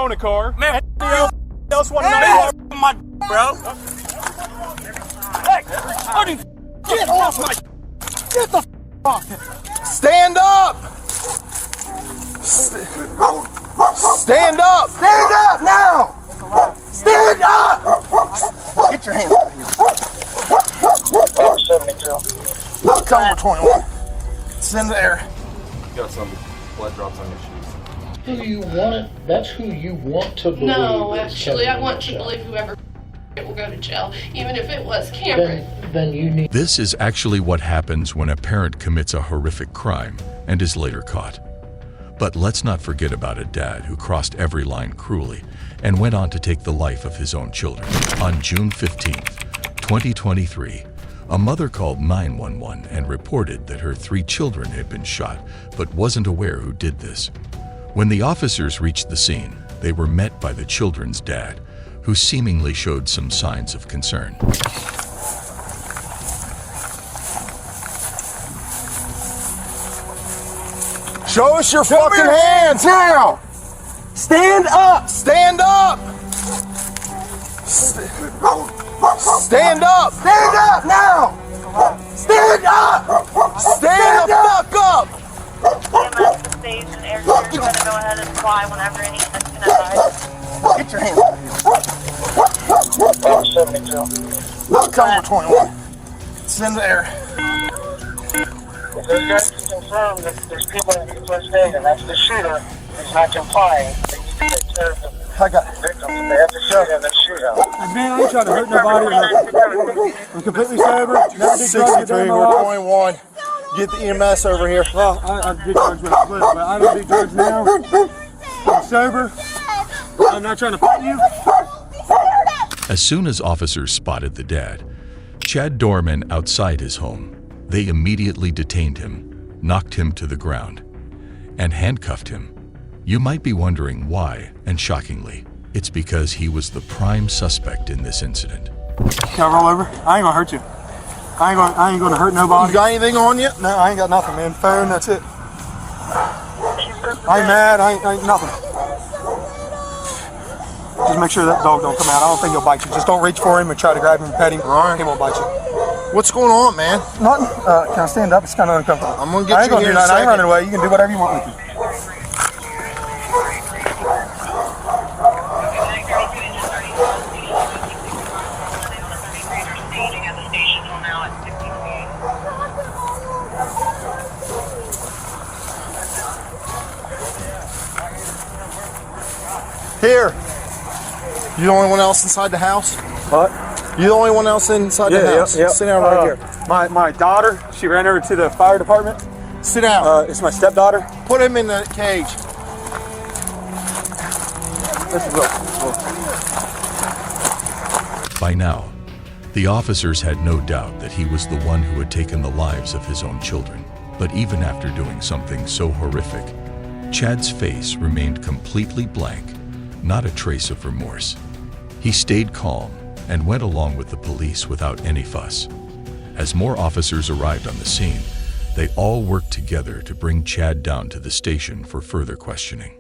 own a car. Man, else want to know my bro. Hey, get off my. Get the off. Stand up. Stand up. Stand up now. Stand up. Get your hands out of here. Number 21. It's in the air. You got some blood drops on your shoes. Who you want? That's who you want to believe. No, actually, I want to believe whoever it will go to jail, even if it was Cameron. Then you need. This is actually what happens when a parent commits a horrific crime and is later caught. But let's not forget about a dad who crossed every line cruelly and went on to take the life of his own children. On June 15th, 2023, a mother called 911 and reported that her 3 children had been shot, but wasn't aware who did this. When the officers reached the scene, they were met by the children's dad, who seemingly showed some signs of concern. Show us your fucking hands now. Stand up. Stand up. Stand up. Stand up now. Stand up. Stand the fuck up. Stage and air crews are going to go ahead and fly whenever any units can advise. Get your hands out of here. 72. Number 21. It's in the air. There's guys to confirm that there's people in the first aid, and that's the shooter who's not complying. They need to take care of the I got victims. They have to shoot in the shootout. Man, I ain't trying to hurt nobody. I'm completely sober. Never did drugs a day 63. in my We're life. 21. Get the EMS over here. Well, I did drugs when I was little, but I don't do drugs now. I'm sober. I'm not trying to fight you. As soon as officers spotted the dad, Chad Doerman outside his home, they immediately detained him, knocked him to the ground, and handcuffed him. You might be wondering why, and shockingly, it's because he was the prime suspect in this incident. Can I roll over? I ain't gonna hurt you. I ain't gonna hurt nobody. You got anything on you? No, I ain't got nothing, man. Phone, that's it. I ain't mad. I ain't nothing. Just make sure that dog don't come out. I don't think he'll bite you. Just don't reach for him and try to grab him and pet him. All right. He won't bite you. What's going on, man? Nothing. Can I stand up? It's kind of uncomfortable. I'm gonna get I ain't you gonna here do in a nothing. I ain't running second. away. You can do whatever you want with me. Here. You the only one else inside the house? What? You the only one else inside the house? Yeah. Sit down right here. My daughter, she ran over to the fire department. Sit down. It's my stepdaughter. Put him in the cage. This is Will. By now, the officers had no doubt that he was the one who had taken the lives of his own children. But even after doing something so horrific, Chad's face remained completely blank, not a trace of remorse. He stayed calm and went along with the police without any fuss. As more officers arrived on the scene, they all worked together to bring Chad down to the station for further questioning.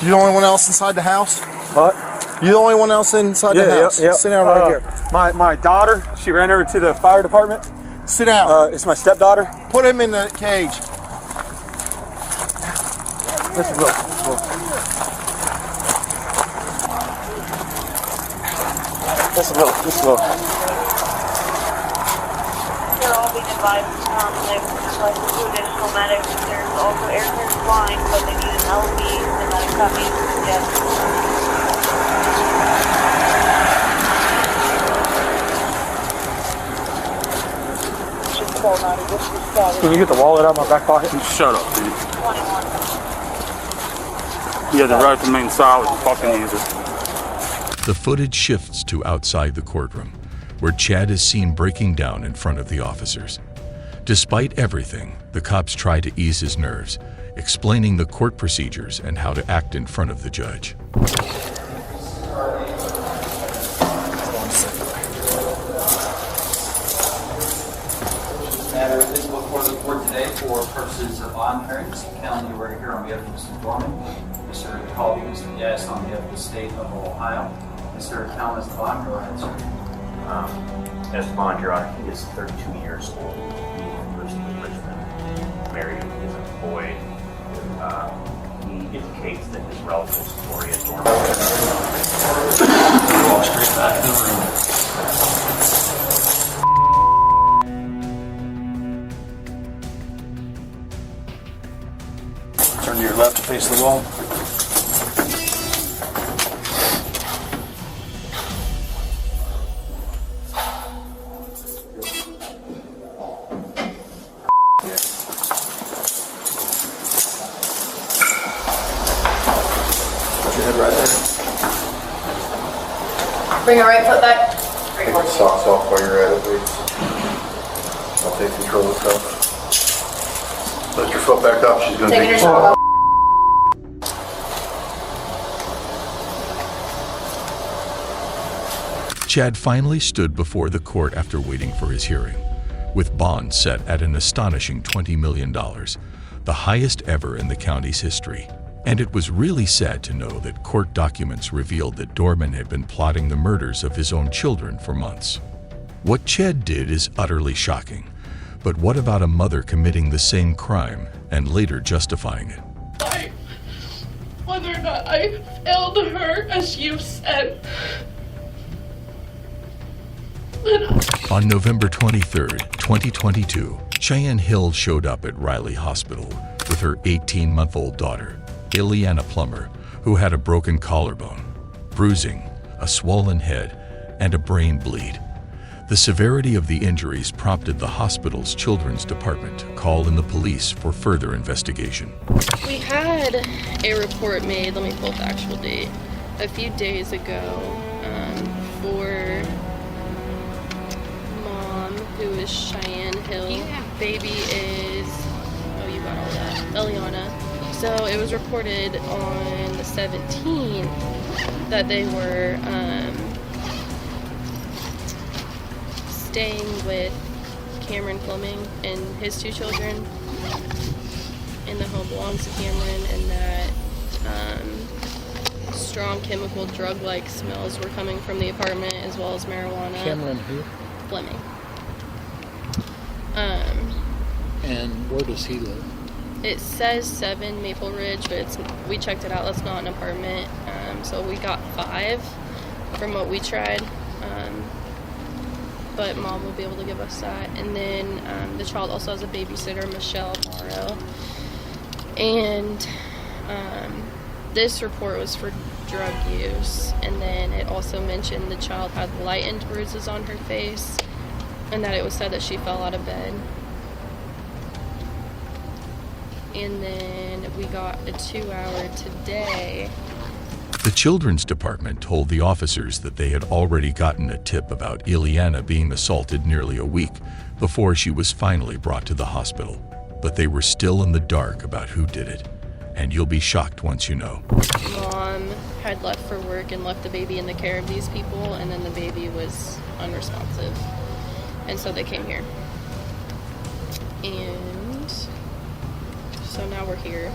You the only one else inside the house? What? You the only one else inside the house? Yeah. Sit down right here. My daughter, she ran over to the fire department. Sit down. It's my stepdaughter. Put him in the cage. This is Will. This is Will. They're all being advised they've like 2 additional medics. There's also air crews flying, but they need an LV. The medic copy. Yes. Can you get the wallet out of my back pocket? Shut up, dude. 21. You had the right to remain silent, you fucking user. The footage shifts to outside the courtroom, where Chad is seen breaking down in front of the officers. Despite everything, the cops try to ease his nerves, explaining the court procedures and how to act in front of the judge. Matter is before the court today for purposes of bond hearings. Counsel, you are here on behalf of Mr. Doerman. Mr. sir. Call you Mr. Yes on behalf of the state of Ohio. Mr. Thomas Bond, go ahead, sir. Esteban, Your Honor, he is 32 years old. He lives in Richmond, married, he is employed. He indicates that his relative Gloria Doerman. Walk straight back to the room. Turn to your left to face the wall. Put your head right there. Bring your right foot back. Take your socks off while you're at it, please. I'll take control of stuff. Lift your foot back up. She's going to take your sock off. Chad finally stood before the court after waiting for his hearing, with bond set at an astonishing $20 million, the highest ever in the county's history. And it was really sad to know that court documents revealed that Doerman had been plotting the murders of his own children for months. What Chad did is utterly shocking, but what about a mother committing the same crime and later justifying it? Whether or not I failed her, as you said. On November 23, 2022, Cheyenne Hill showed up at Riley Hospital with her 18-month-old daughter, Ileana Plummer, who had a broken collarbone, bruising, a swollen head, and a brain bleed. The severity of the injuries prompted the hospital's children's department to call in the police for further investigation. We had a report made, let me pull the actual date, a few days ago for mom, who is Cheyenne Hill. Baby is, oh, you got all that, Ileana. So it was reported on the 17th that they were staying with Cameron Fleming and his two children, and the home belongs to Cameron, and that strong chemical drug-like smells were coming from the apartment, as well as marijuana. Cameron who? Fleming. And where does he live? It says 7 Maple Ridge, but we checked it out. That's not an apartment. So we got 5 from what we tried. But mom will be able to give us that. And then the child also has a babysitter, Michelle Morrow. And this report was for drug use. And then it also mentioned the child had lightened bruises on her face, and that it was said that she fell out of bed. And then we got a 2-hour today. The children's department told the officers that they had already gotten a tip about Ileana being assaulted nearly a week before she was finally brought to the hospital. But they were still in the dark about who did it. And you'll be shocked once you know. Mom had left for work and left the baby in the care of these people, and then the baby was unresponsive. And so they came here. And so now we're here.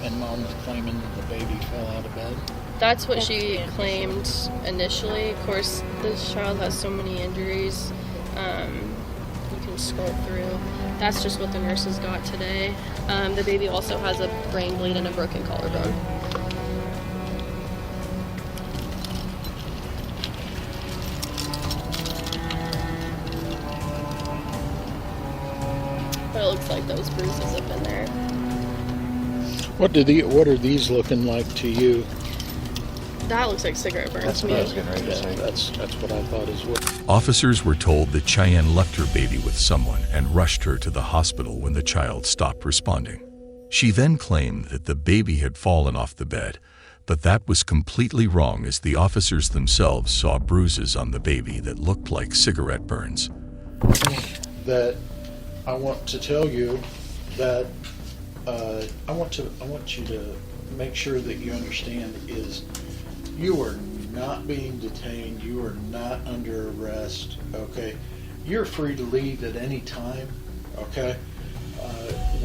And mom's claiming that the baby fell out of bed? That's what she claimed initially. Of course, this child has so many injuries. You can scroll through. That's just what the nurses got today. The baby also has a brain bleed and a broken collarbone. But it looks like those bruises have been there. What are these looking like to you? That looks like cigarette burns That's to what I me. was getting ready to say. That's what I thought as well. Officers were told that Cheyenne left her baby with someone and rushed her to the hospital when the child stopped responding. She then claimed that the baby had fallen off the bed, but that was completely wrong, as the officers themselves saw bruises on the baby that looked like cigarette burns. That I want to tell you that I want you to make sure that you understand is you are not being detained. You are not under arrest. Okay, you're free to leave at any time. Okay,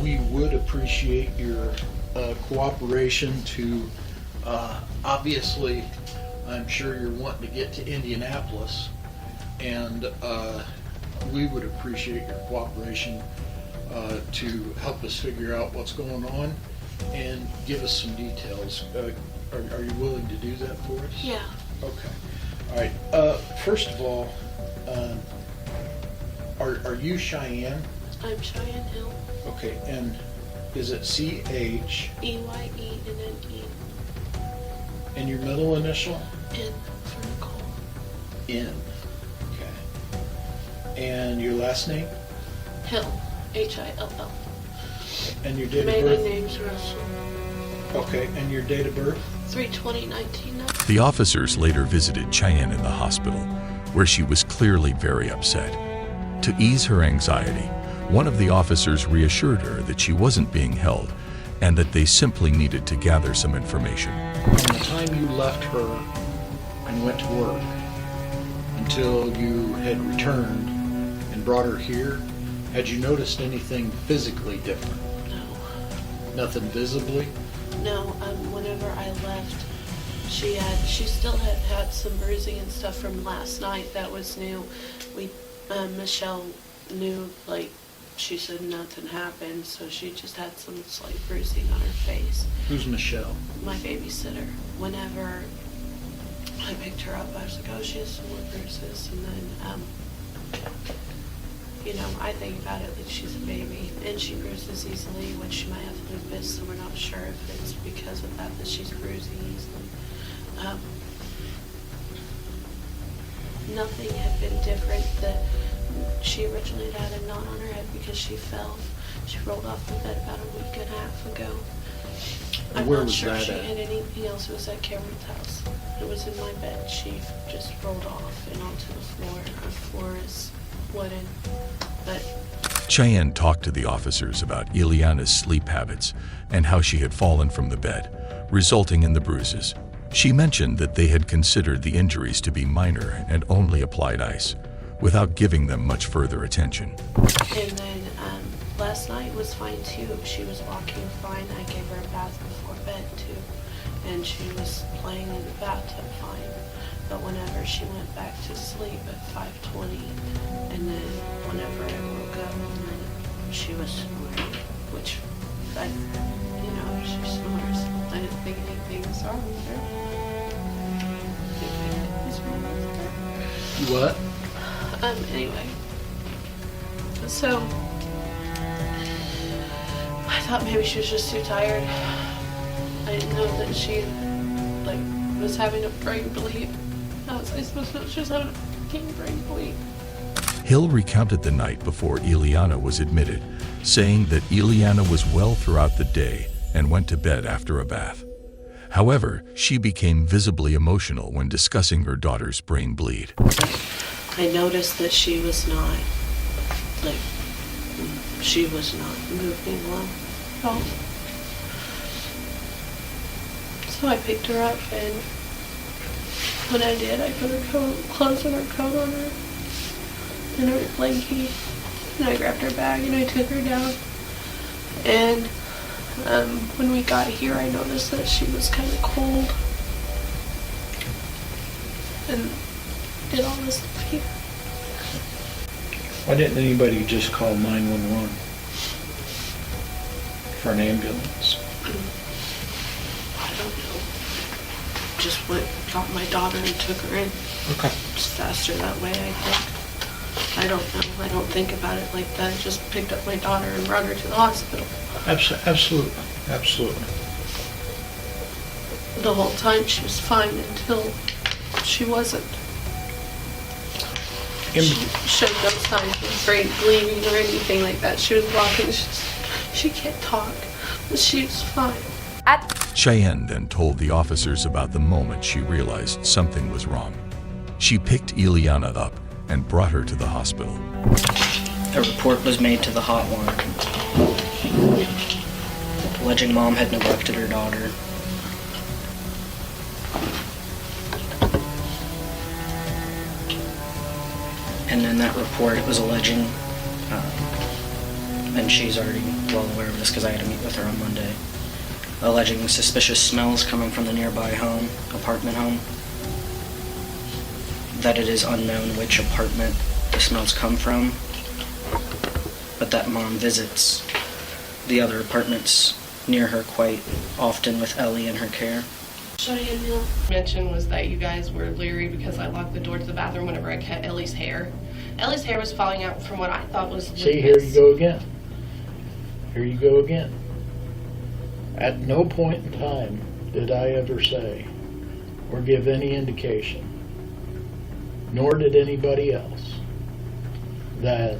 we would appreciate your cooperation to Obviously, I'm sure you're wanting to get to Indianapolis, and we would appreciate your cooperation to help us figure out what's going on and give us some details. Are you willing to do that for us? Yeah. Okay. All right. First of all, are you Cheyenne? I'm Cheyenne Hill. Okay, and is it C-H? E-Y-E-N-N-E. And your middle initial? N for Nicole. N. Okay. And your last name? Hill. H-I-L-L. And your date of Maiden birth? name's Russell. Okay, and your date of birth? 3/20/1990. The officers later visited Cheyenne in the hospital, where she was clearly very upset. To ease her anxiety, one of the officers reassured her that she wasn't being held and that they simply needed to gather some information. From the time you left her and went to work until you had returned and brought her here, had you noticed anything physically different? No. Nothing visibly? No, whenever I left, she still had some bruising and stuff from last night that was new. Michelle knew, like, she said nothing happened, so she just had some slight bruising on her face. Who's Michelle? My babysitter. Whenever I picked her up, I was like, oh, she has some more bruises, and then, I think about it like she's a baby, and she bruises easily, when she might have lupus, so we're not sure if it's because of that she's bruising easily. Nothing had been different. That she originally had a knot on her head because she fell. She rolled off the bed about a week and a half ago. I'm Where not was sure that she at? had anything else. It was at Cameron's house. It was in my bed. She just rolled off and onto the floor. Our floor is wooden, but Cheyenne talked to the officers about Ileana's sleep habits and how she had fallen from the bed, resulting in the bruises. She mentioned that they had considered the injuries to be minor and only applied ice, without giving them much further attention. And then last night was fine too. She was walking fine. I gave her a bath before bed too. And she was playing in the bathtub fine. But whenever she went back to sleep at 5:20, and then whenever I woke up, she was snoring, which she snores. I didn't think anything was wrong with her. What? Anyway. So, I thought maybe she was just too tired. I didn't know that she, was having a brain bleed. How was I supposed to know she was having a fucking brain bleed? Hill recounted the night before Ileana was admitted, saying that Ileana was well throughout the day and went to bed after a bath. However, she became visibly emotional when discussing her daughter's brain bleed. I noticed that she was not moving well at all. So I picked her up, and when I did, I put her clothes and her coat on her, and her blankie, and I grabbed her bag and I took her down. And when we got here, I noticed that she was kind of cold and did all this stuff here. Why didn't anybody just call 911 for an ambulance? I don't know. Just got my daughter and took her in. Okay. It's faster that way, I think. I don't know. I don't think about it like that. I just picked up my daughter and brought her to the hospital. Absolutely. Absolutely. The whole time she was fine until she wasn't. She showed no signs of brain bleeding or anything like that. She was walking. She can't talk, but she was fine. Cheyenne then told the officers about the moment she realized something was wrong. She picked Ileana up and brought her to the hospital. A report was made to the hotline, alleging mom had neglected her daughter. And in that report, it was alleging, and she's already well aware of this because I had to meet with her on Monday, alleging suspicious smells coming from the nearby apartment home. That it is unknown which apartment the smells come from, but that mom visits the other apartments near her quite often with Ellie in her care. Cheyenne Hill mentioned was that you guys were leery because I locked the door to the bathroom whenever I cut Ellie's hair. Ellie's hair was falling out from what I thought was lupus. See, here you go again. Here you go again. At no point in time did I ever say or give any indication, nor did anybody else, that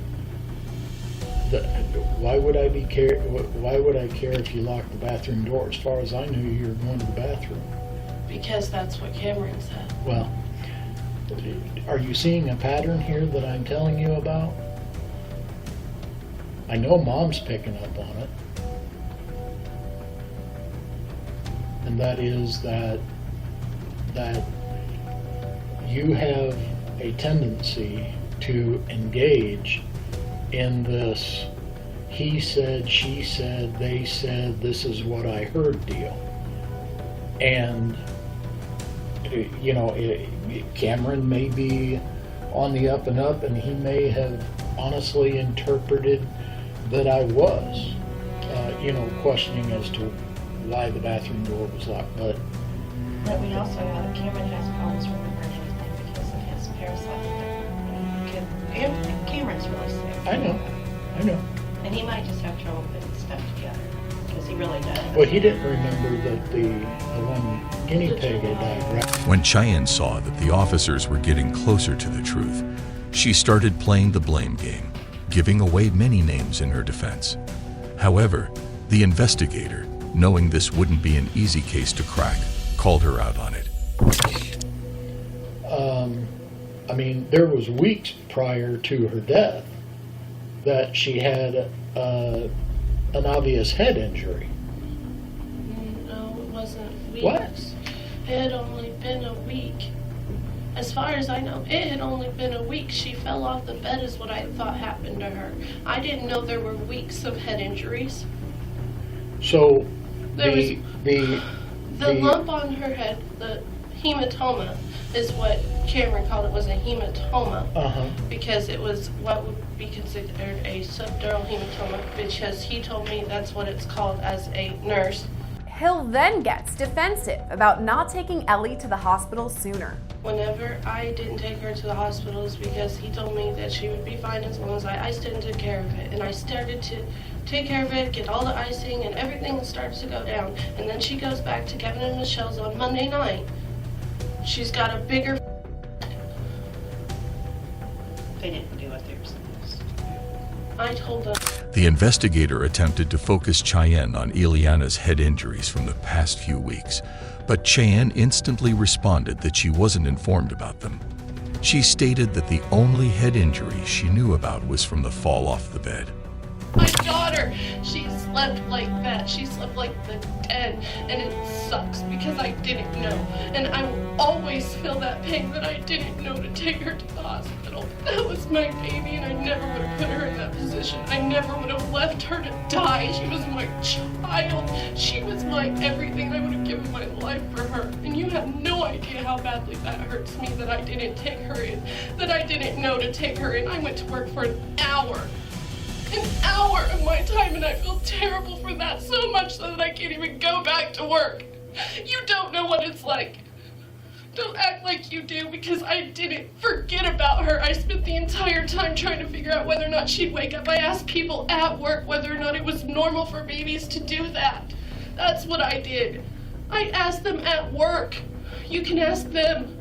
why would I care if you locked the bathroom door? As far as I knew, you were going to the bathroom. Because that's what Cameron said. Well, are you seeing a pattern here that I'm telling you about? I know Mom's picking up on it. And that is that you have a tendency to engage in this he said, she said, they said, this is what I heard deal. And, you know, Cameron may be on the up and up, and he may have honestly interpreted that I was, you know, questioning as to why the bathroom door was locked. But we also have, Cameron has problems remembering anything because of his parasite. And Cameron's really sick. I know. And he might just have trouble putting stuff together, because he really does. Well, he didn't remember that the one guinea pig had died, right? When Cheyenne saw that the officers were getting closer to the truth, she started playing the blame game, giving away many names in her defense. However, the investigator, knowing this wouldn't be an easy case to crack, called her out on it. I mean, there was weeks prior to her death that she had an obvious head injury. No, it wasn't weeks. What? It had only been a week. As far as I know, it had only been a week. She fell off the bed is what I thought happened to her. I didn't know there were weeks of head injuries. So The lump on her head, the hematoma, is what Cameron called it, was a hematoma. Because it was what would be considered a subdural hematoma, because he told me that's what it's called as a nurse. Hill then gets defensive about not taking Ellie to the hospital sooner. Whenever I didn't take her to the hospital is because he told me that she would be fine as long as I stood and took care of it. And I started to take care of it, get all the icing and everything started to go down. And then she goes back to Kevin and Michelle's on Monday night. She's got a bigger... They didn't do what they were supposed to do. I told them. The investigator attempted to focus Cheyenne on Ileana's head injuries from the past few weeks, but Cheyenne instantly responded that she wasn't informed about them. She stated that the only head injury she knew about was from the fall off the bed. My daughter, she slept like that. She slept like the dead, and it sucks because I didn't know. And I will always feel that pain that I didn't know to take her to the hospital. That was my baby, and I never would have put her in that position. I never would have left her to die. She was my child. She was my everything. I would have given my life for her. And you have no idea how badly that hurts me that I didn't take her in, that I didn't know to take her in. I went to work for an hour of my time, and I feel terrible for that so much so that I can't even go back to work. You don't know what it's like. Don't act like you do, because I didn't forget about her. I spent the entire time trying to figure out whether or not she'd wake up. I asked people at work whether or not it was normal for babies to do that. That's what I did. I asked them at work. You can ask them.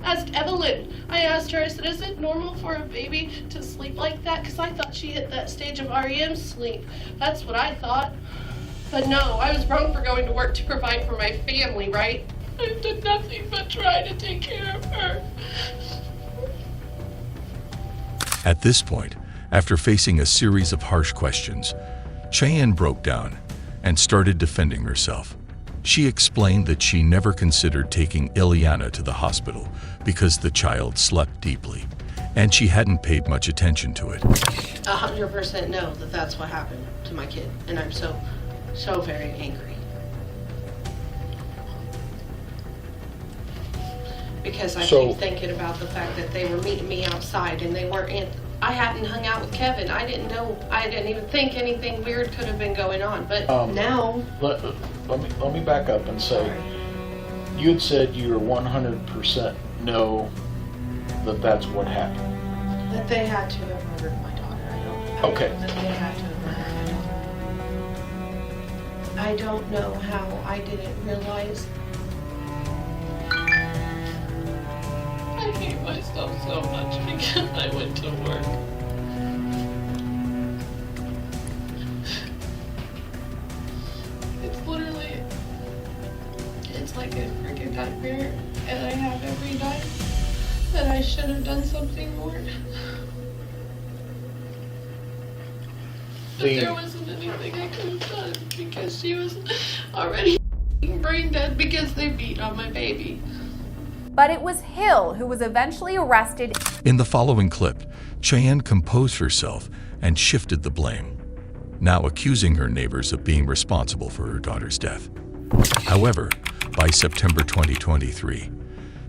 Ask Evelyn. I asked her, I said, is it normal for a baby to sleep like that? Because I thought she hit that stage of REM sleep. That's what I thought. But no, I was wrong for going to work to provide for my family, right? I've done nothing but try to take care of her. At this point, after facing a series of harsh questions, Cheyenne broke down and started defending herself. She explained that she never considered taking Ileana to the hospital because the child slept deeply, and she hadn't paid much attention to it. 100% know that that's what happened to my kid, and I'm so very angry. because I So- keep thinking about the fact that they were meeting me outside and they weren't in. I hadn't hung out with Kevin. I didn't know. I didn't even think anything weird could have been going on. But now, Let me back up and say, you had said you were 100% know that that's what happened. that they had to have murdered my daughter. I know Okay. that they had to have murdered my daughter. I don't know how I didn't realize. I hate myself so much because I went to work. It's literally, it's like a freaking nightmare, and I have every night that I should have done something more. But there wasn't anything I could have done because she was already brain dead because they beat on my baby. But it was Hill who was eventually arrested. In the following clip, Cheyenne composed herself and shifted the blame, now accusing her neighbors of being responsible for her daughter's death. However, by September 2023,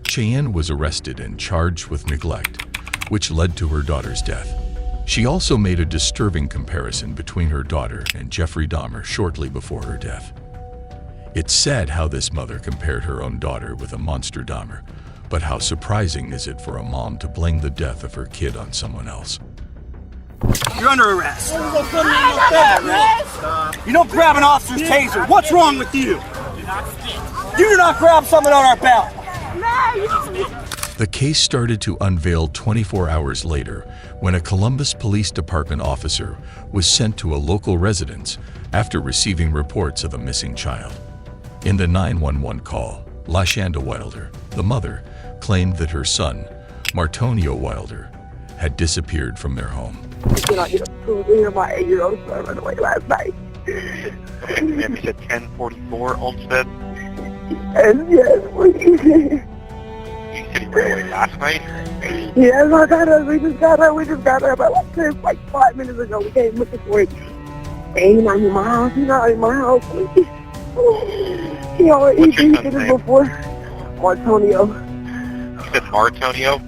Cheyenne was arrested and charged with neglect, which led to her daughter's death. She also made a disturbing comparison between her daughter and Jeffrey Dahmer shortly before her death. It's sad how this mother compared her own daughter with a monster Dahmer, but how surprising is it for a mom to blame the death of her kid on someone else? You're under arrest. You don't grab an officer's taser. What's wrong with you? You do not grab someone on our belt. The case started to unveil 24 hours later when a Columbus Police Department officer was sent to a local residence after receiving reports of a missing child. In the 911 call, Lashanda Wilder, the mother, claimed that her son, Martonio Wilder, had disappeared from their home. I get a food here. My 8-year-old son ran away last night. You said 1044 Olmsted? And yes, You said he ran away last night? yes, I got her. We just got her about like 5 minutes ago. We came looking for him. And he's not in my house. He's not in my house. He always did it before. Martonio. You said Martonio?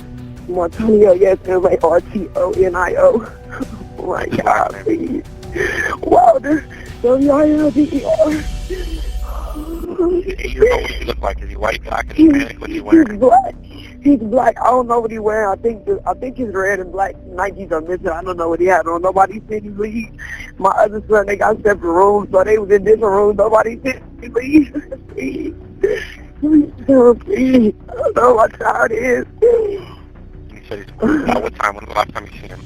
Martonio, yes, Martonio. Oh my God, please. Wilder, W-I-L-D-E-R. 8-year-old, what does he look like? Is he white, black, Hispanic? What's he wearing? He's black. He's black. I don't know what he's wearing. I think his red and black Nikes are missing. I don't know what he had on. Nobody said he leave. My other son, they got separate rooms, so they was in different rooms. Nobody said he leave. Please. Please. I don't know what child is. You said he's what time? When was the last time you seen him?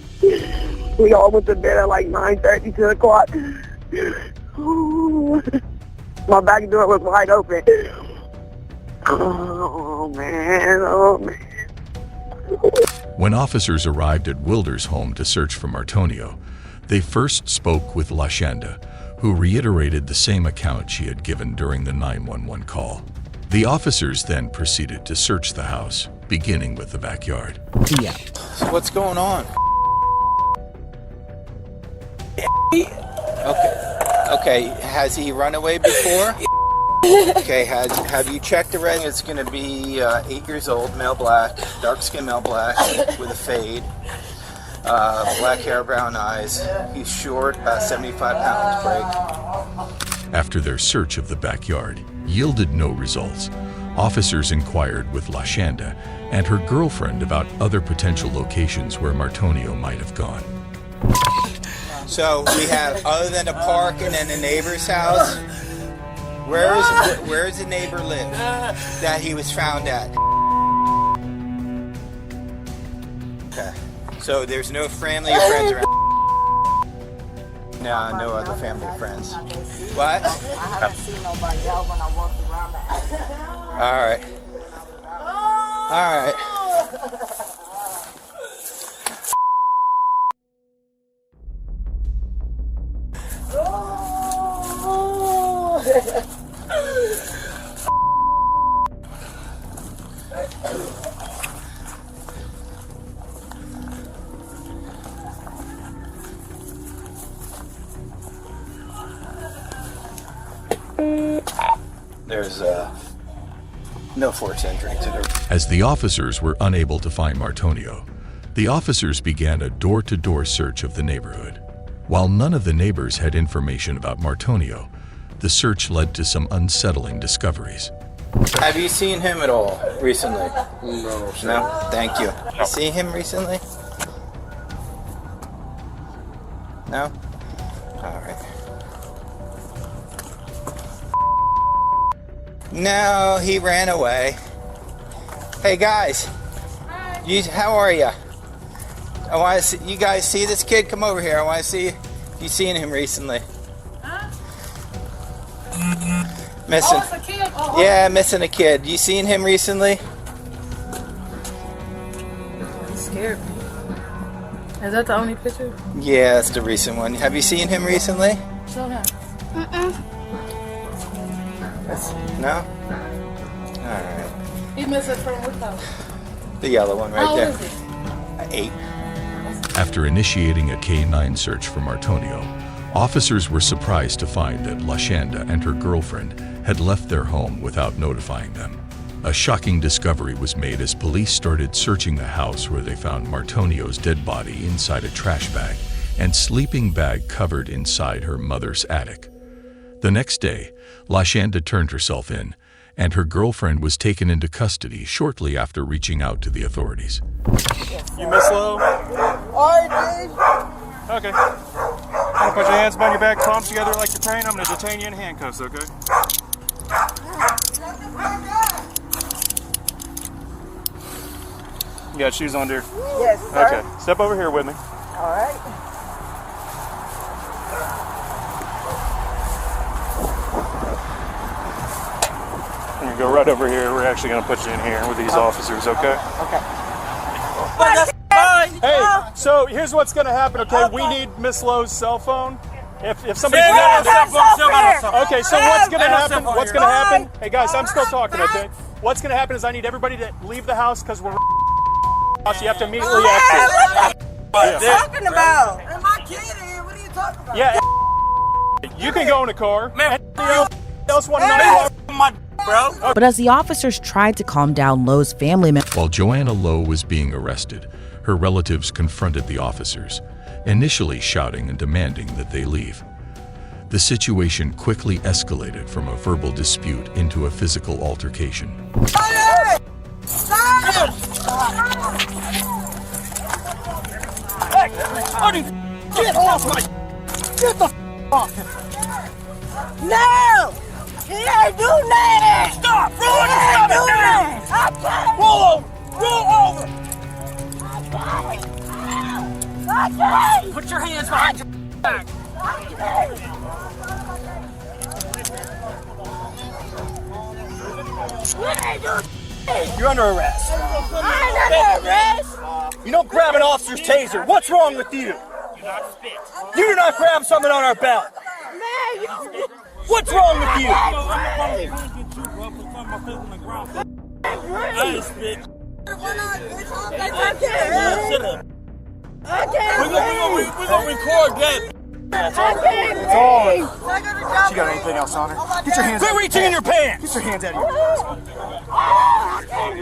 We all went to bed at like 9:30, 10 o'clock. My back door was wide open. Oh man. When officers arrived at Wilder's home to search for Martonio, they first spoke with Lashanda, who reiterated the same account she had given during the 911 call. The officers then proceeded to search the house, beginning with the backyard. Yeah. So what's going on? Okay. Has he run away before? Okay, have you checked already? It's going to be 8 years old, male black, dark skin male black with a fade, black hair, brown eyes. He's short, about 75 pounds, break. After their search of the backyard yielded no results, officers inquired with Lashanda and her girlfriend about other potential locations where Martonio might have gone. So we have, other than a park and then a neighbor's house, where does the neighbor live that he was found at? Okay. So there's no family or friends around? No, no other family or friends. What? I haven't seen nobody else when I walked around the house. All right. All right. There's No force entry to the... As the officers were unable to find Martonio, the officers began a door-to-door search of the neighborhood. While none of the neighbors had information about Martonio, the search led to some unsettling discoveries. Have you seen him at all recently? No. No? Thank you. See him recently? No? Alright. No, he ran away. Hey guys. How are you? I want to see, you guys see this kid? Come over here. I want to see if you've seen him recently. Missing. Oh, it's a kid? Oh, Yeah, missing a kid. You seen him recently? He scared me. Is that the only picture? Yeah, that's the recent one. Have you seen him recently? Show that. No? Alright. He missing from what house? The yellow one right How there. old is he? 8. After initiating a K-9 search for Martonio, officers were surprised to find that Lashanda and her girlfriend had left their home without notifying them. A shocking discovery was made as police started searching the house, where they found Martonio's dead body inside a trash bag and sleeping bag covered inside her mother's attic. The next day, Lashanda turned herself in, and her girlfriend was taken into custody shortly after reaching out to the authorities. You Miss Lowe? Okay. I'm gonna put your hands behind your back, palms together like you're praying. I'm gonna detain you in handcuffs, okay? You got shoes on, dear? Yes, sir. Okay. Step over here with me. All right. And you go right over here. We're actually gonna put you in here with these officers, okay? Okay. Hey, so here's what's gonna happen, okay? We need Miss Lowe's cell phone. If somebody's okay, so what's gonna happen? What's gonna happen? Hey guys, I'm still talking, okay? What's gonna happen is I need everybody to leave the house because we're you have to immediately exit. What are you talking about? And my kid here, what are you talking about? Yeah, you can go in the car. Anybody else want to know? But as the officers tried to calm down Lowe's family members, While Joanna Lowe was being arrested, her relatives confronted the officers, initially shouting and demanding that they leave. The situation quickly escalated from a verbal dispute into a physical altercation. Get off my... Get the off! No! He ain't do nothing! Stop! He ain't do nothing! I got it! Roll over! Roll over! I got it! Put your hands behind your back! You're under arrest. I'm under arrest! You don't grab an officer's taser. What's wrong with you? You do not grab something on our belt. Man, you... What's wrong with you? We're gonna record that. It's on. She got anything else on her? Get your hands. Quit reaching in your pants. Get your hands out of your pants. I can't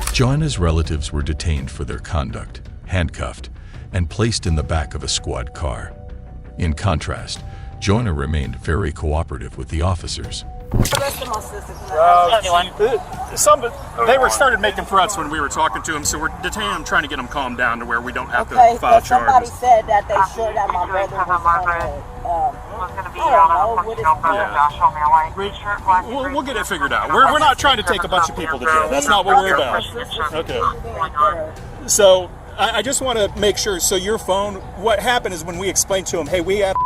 breathe. Joanna's relatives were detained for their conduct, handcuffed, and placed in the back of a squad car. In contrast, Joanna remained very cooperative with the officers. They started making threats when we were talking to them, so we're detaining them, trying to get them calmed down to where we don't have to file somebody charges. said that they sure that my brother was We'll get it figured out. We're not trying to take a bunch of people to jail. That's not what we're about. Okay. So I just want to make sure. So your phone, what happened is when we explained to them, hey, we have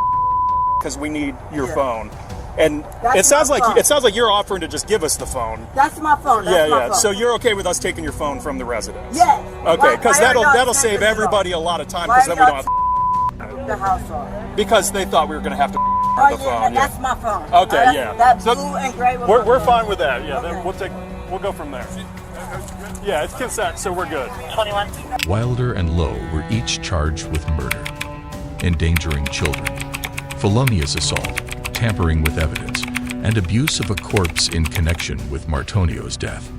because we need your phone. And it sounds like you're offering to just give us the phone. That's my phone. That's my phone. So you're okay with us taking your phone from the residence? Yes. Okay, because that'll save everybody a lot of time because then we don't have the house on. Because they thought we were going to have to the phone. That's my phone. Okay, yeah. That blue and gray. We're fine with that. Yeah, then we'll go from there. Yeah, it's consent, so we're good. 21. Wilder and Lowe were each charged with murder, endangering children, felonious assault, tampering with evidence, and abuse of a corpse in connection with Martonio's death.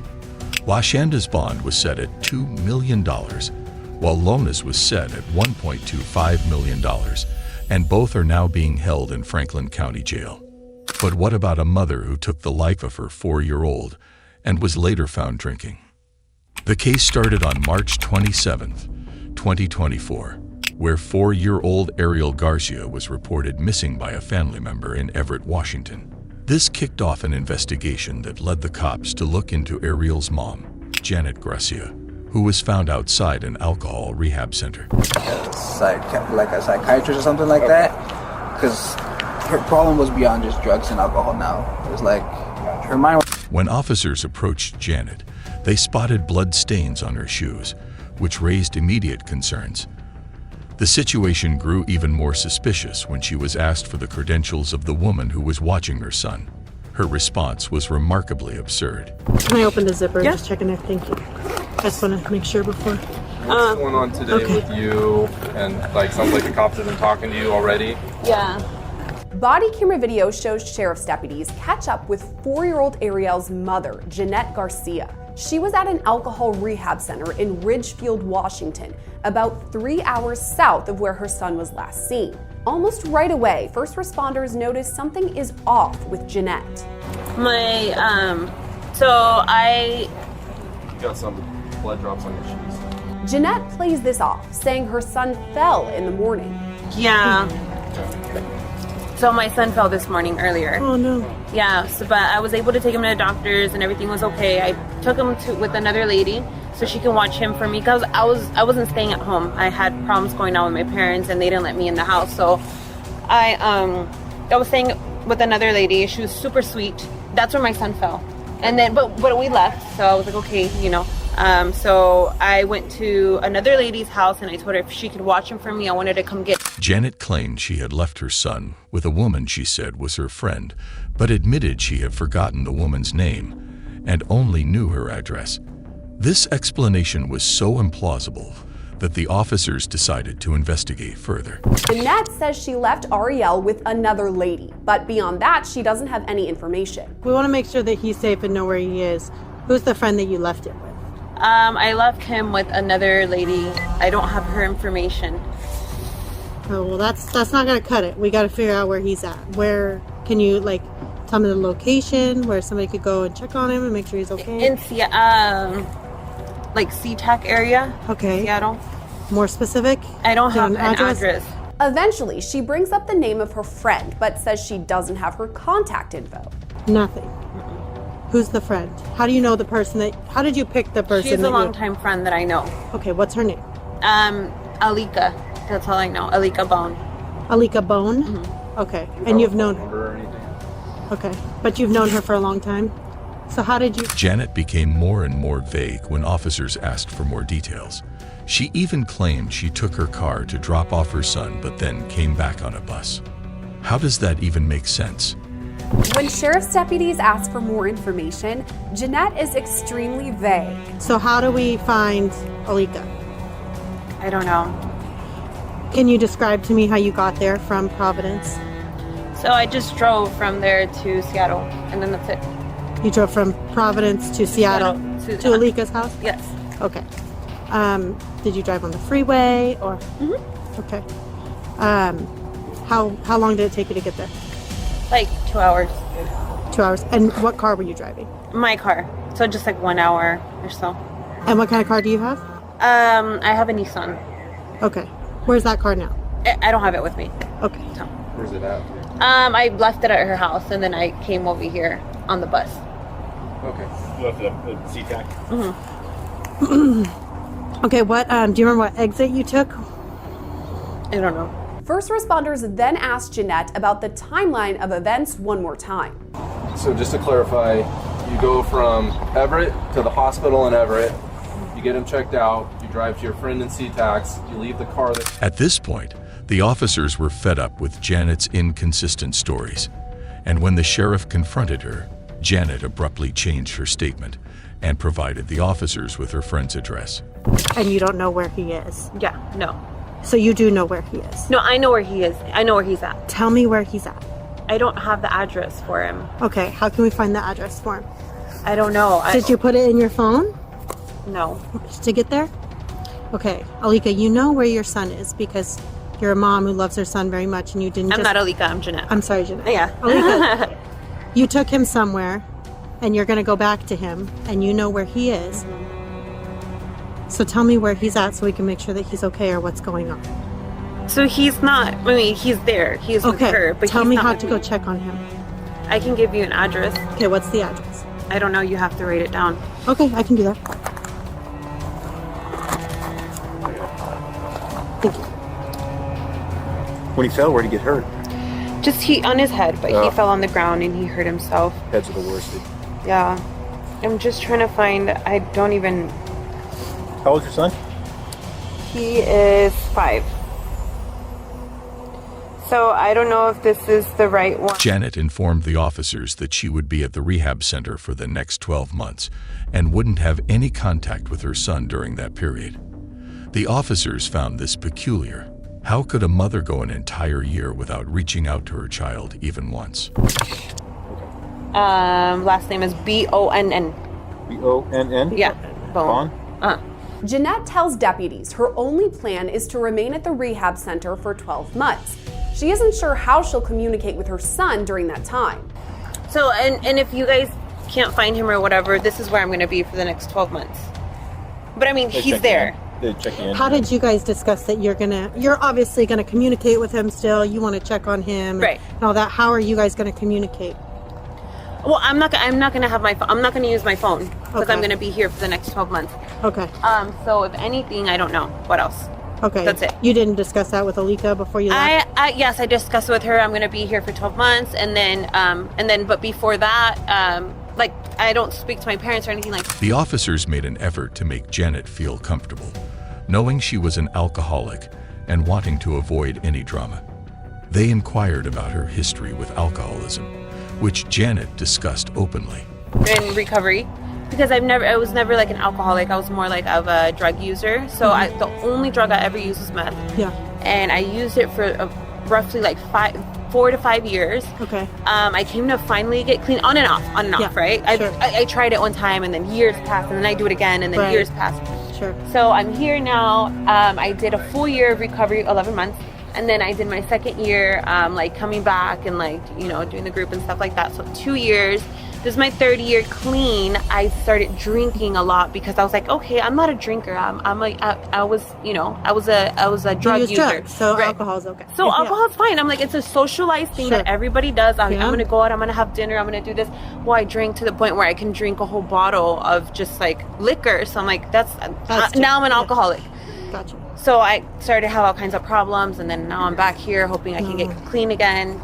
Lashanda's bond was set at $2 million, while Lona's was set at $1.25 million, and both are now being held in Franklin County Jail. But what about a mother who took the life of her 4-year-old and was later found drinking? The case started on March 27, 2024, where 4-year-old Ariel Garcia was reported missing by a family member in Everett, Washington. This kicked off an investigation that led the cops to look into Ariel's mom, Janet Gracia, who was found outside an alcohol rehab center. Like a psychiatrist or something like that, because her problem was beyond just drugs and alcohol now. It was like her mind. When officers approached Janet, they spotted blood stains on her shoes, which raised immediate concerns. The situation grew even more suspicious when she was asked for the credentials of the woman who was watching her son. Her response was remarkably absurd. Can I open the zipper and just check in there? Thank you. I just want to make sure before. What's going on today with you? And like, sounds like the cops have been talking to you already. Yeah. Body camera video shows sheriff's deputies catch up with 4-year-old Ariel's mother, Janet Gracia. She was at an alcohol rehab center in Ridgefield, Washington, about 3 hours south of where her son was last seen. Almost right away, first responders noticed something is off with Janet. You got some blood drops on your shoes. Janet plays this off, saying her son fell in the morning. Yeah. So my son fell this morning earlier. Oh no. Yeah, but I was able to take him to the doctors and everything was okay. I took him with another lady so she can watch him for me because I wasn't staying at home. I had problems going on with my parents and they didn't let me in the house. So I was staying with another lady. She was super sweet. That's where my son fell. And then but we left. So I was like, okay, you know. So I went to another lady's house and I told her if she could watch him for me, I wanted to come get. Janet claimed she had left her son with a woman she said was her friend, but admitted she had forgotten the woman's name and only knew her address. This explanation was so implausible that the officers decided to investigate further. Janet says she left Ariel with another lady, but beyond that, she doesn't have any information. We want to make sure that he's safe and know where he is. Who's the friend that you left it with? I left him with another lady. I don't have her information. Oh, well, that's not gonna cut it. We gotta figure out where he's at. Where can you tell me the location where somebody could go and check on him and make sure he's okay? In SeaTac area. Okay. Seattle. More specific? I don't have an address. Eventually, she brings up the name of her friend, but says she doesn't have her contact info. Nothing. Who's the friend? How do you know the person how did you pick the person? She's a longtime friend that I know. Okay, what's her name? Alika. That's all I know. Alika Bone. Alika Bone? Mm-hmm. Okay. And you've known her? Or anything? Okay. But you've known her for a long time? So how did you... Janet became more and more vague when officers asked for more details. She even claimed she took her car to drop off her son, but then came back on a bus. How does that even make sense? When sheriff's deputies ask for more information, Janet is extremely vague. So how do we find Alika? I don't know. Can you describe to me how you got there from Providence? So I just drove from there to Seattle, and then that's it. You drove from Providence to Seattle to Alika's house? Yes. Okay. Did you drive on the freeway or? Mm-hmm. Okay. How long did it take you to get there? Like 2 hours. 2 hours. And what car were you driving? My car. So just like 1 hour or so. And what kind of car do you have? I have a Nissan. Okay. Where's that car now? I don't have it with me. Okay. So. Where's it at? I left it at her house and then I came over here on the bus. Okay. You left it at SeaTac? Mm-hmm. Okay, what, do you remember what exit you took? I don't know. First responders then asked Janet about the timeline of events one more time. So just to clarify, you go from Everett to the hospital in Everett, you get him checked out, you drive to your friend in SeaTax, you leave the car there. At this point, the officers were fed up with Janet's inconsistent stories. And when the sheriff confronted her, Janet abruptly changed her statement and provided the officers with her friend's address. And you don't know where he is? Yeah, no. So you do know where he is? No, I know where he is. I know where he's at. Tell me where he's at. I don't have the address for him. Okay, how can we find the address for him? I don't know. Did you put it in your phone? No. To get there? Okay, Alika, you know where your son is because you're a mom who loves her son very much, and you didn't. I'm not Alika. I'm Jeanette. I'm sorry, Jeanette. Yeah. Alika, you took him somewhere, and you're going to go back to him, and you know where he is. So tell me where he's at, so we can make sure that he's okay or what's going on. So he's not. I mean, he's there. He's with her, but tell he's me not how with to me. go check on him. I can give you an address. Okay, what's the address? I don't know. You have to write it down. Okay, I can do that. When he fell, where'd he get hurt? Just he on his head, but he fell on the ground and he hurt himself. Heads are the worst. Yeah. I'm just trying to find. I don't even. How old's your son? He is 5. So I don't know if this is the right one. Janet informed the officers that she would be at the rehab center for the next 12 months and wouldn't have any contact with her son during that period. The officers found this peculiar. How could a mother go an entire year without reaching out to her child even once? Last name is Bonn. Bonn? Yeah. Bone. Jeanette tells deputies her only plan is to remain at the rehab center for 12 months. She isn't sure how she'll communicate with her son during that time. So, and if you guys can't find him or whatever, this is where I'm going to be for the next 12 months. But I mean, he's there. How did you guys discuss that you're obviously gonna communicate with him still, you want to check on him right. and all that. How are you guys gonna communicate? Well, I'm not gonna have my phone. I'm not gonna use my phone because Okay. I'm gonna be here for the next 12 months. Okay. So if anything, I don't know what else. Okay. That's it. You didn't discuss that with Alika before you left? Yes, I discussed it with her. I'm gonna be here for 12 months, and then, but before that, like I don't speak to my parents or anything like that. The officers made an effort to make Janet feel comfortable, knowing she was an alcoholic and wanting to avoid any drama. They inquired about her history with alcoholism, which Janet discussed openly. In recovery, because I was never like an alcoholic. I was more like of a drug user. So the only drug I ever used was meth. Yeah. And I used it for roughly like 4 to 5 years. Okay. I came to finally get clean on and off, Yeah, right? sure. I tried it one time, and then years passed, and then I do it again, and then Right. years passed. Sure. So I'm here now. I did a full year of recovery, 11 months. And then I did my second year, like coming back and like, doing the group and stuff like that. So 2 years. This is my 3rd year clean. I started drinking a lot because I was like, okay, I'm not a drinker. I was a drug use user. drugs, so Right. alcohol's okay. So alcohol's fine. I'm like, it's a socialized thing that everybody does. I'm going to go out, I'm going to have dinner, I'm going to do this. Well, I drink to the point where I can drink a whole bottle of just like liquor. So I'm like, now I'm an alcoholic. Gotcha. So I started to have all kinds of problems, and then now I'm back here hoping I can get clean again.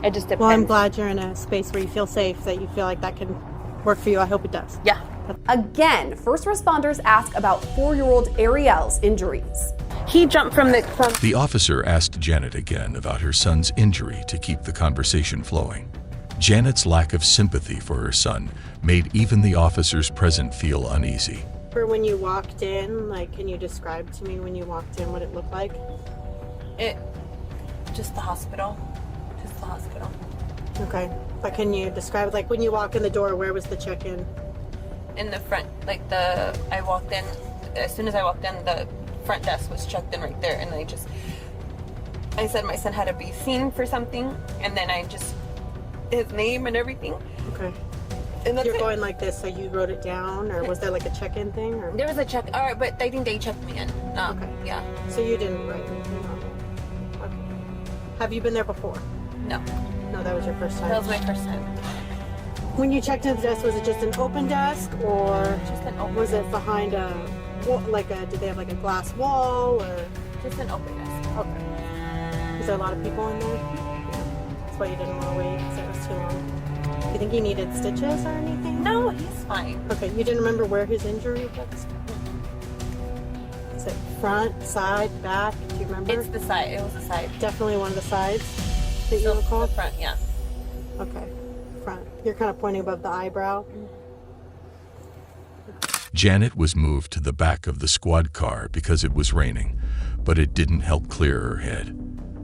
It just depends. Well, I'm glad you're in a space where you feel safe, that you feel like that can work for you. I hope it does. Yeah. Again, first responders ask about 4-year-old Ariel's injuries. He jumped from the... The officer asked Janet again about her son's injury to keep the conversation flowing. Janet's lack of sympathy for her son made even the officers present feel uneasy. For when you walked in, like, can you describe to me when you walked in what it looked like? Just the hospital. Just the hospital. Okay. But can you describe, like, when you walk in the door, where was the check-in? In the front, like I walked in, as soon as I walked in, the front desk was checked in right there, and I said my son had to be seen for something, and then his name and everything. Okay. And that's You're it. going like this, so you wrote it down, or was there like a check-in thing? Or? There was a check, all right, but I think they checked me in. Okay. Yeah. So you didn't write anything on it? Okay. Have you been there before? No. No, that was your first time? That was my first time. When you checked in the desk, was it just an open desk, or just an open was it behind did they have like a glass wall, or? Just an open desk. Okay. Is there a lot of people in there? That's why you didn't want to wait, because it was too long. Do you think he needed stitches or anything? No, he's fine. Okay, you didn't remember where his injury was? Is it front, side, back? Do you remember? It's the side. It was the side. Definitely one of the sides that you recall? The front, yeah. Okay, front. You're kind of pointing above the eyebrow. Janet was moved to the back of the squad car because it was raining, but it didn't help clear her head.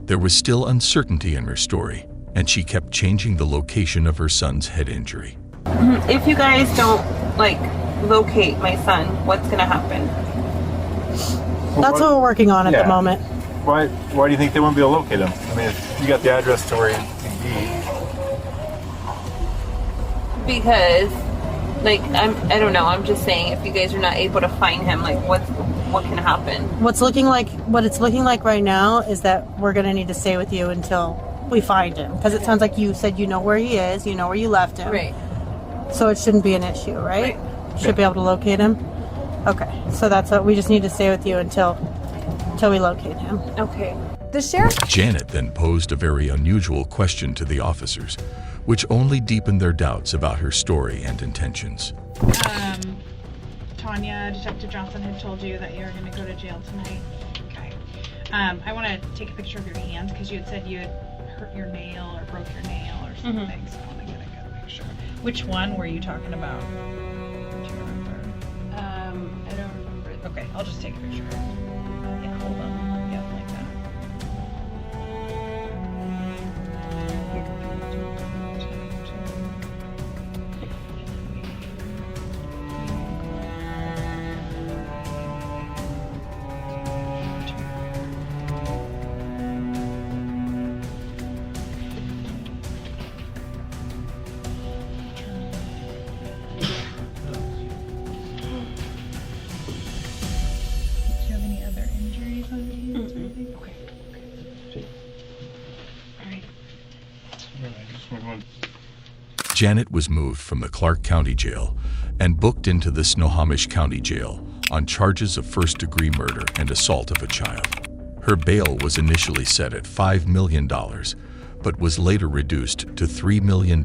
There was still uncertainty in her story, and she kept changing the location of her son's head injury. If you guys don't locate my son, what's gonna happen? That's what we're working on at the moment. Why do you think they wouldn't be able to locate him? I mean, if you got the address to where he'd be. Because, I don't know. I'm just saying, if you guys are not able to find him, what can happen? What it's looking like right now is that we're gonna need to stay with you until we find him, because it sounds like you said you know where he is, you know where you left him. Right. So it shouldn't be an issue, right? Should be able to locate him. Okay, so that's what we just need to stay with you until we locate him. Okay. The sheriff. Janet then posed a very unusual question to the officers, which only deepened their doubts about her story and intentions. Tanya, Detective Johnson had told you that you were going to go to jail tonight. Okay. I want to take a picture of your hand because you had said you had hurt your nail or broke your nail or something. So I want to get a good picture. Which one were you talking about? Do you remember? I don't remember. Okay, I'll just take a picture. Yeah, hold on. Yeah, like that. Janet was moved from the Clark County Jail and booked into the Snohomish County Jail on charges of first-degree murder and assault of a child. Her bail was initially set at $5 million, but was later reduced to $3 million.